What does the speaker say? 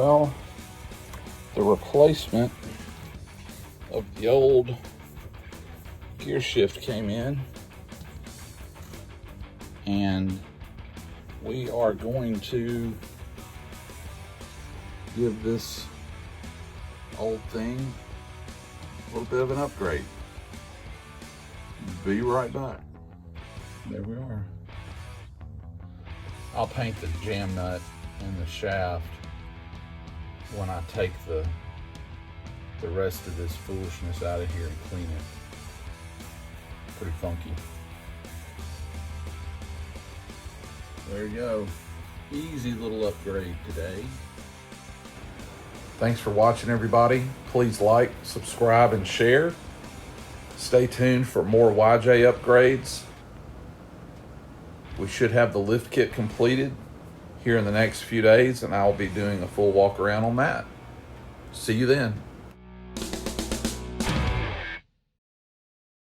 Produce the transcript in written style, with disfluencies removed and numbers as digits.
Well, the replacement of the old gear shift came in, and we are going to give this old thing a little bit of an upgrade. Be right back. There we are. I'll paint the jam nut and the shaft when I take the rest of this foolishness out of here and clean it. Pretty funky. There you go. Easy little upgrade today. Thanks for watching, everybody. Please like, subscribe, and share. Stay tuned for more YJ upgrades. We should have the lift kit completed here in the next few days, and I'll be doing a full walk around on that. See you then.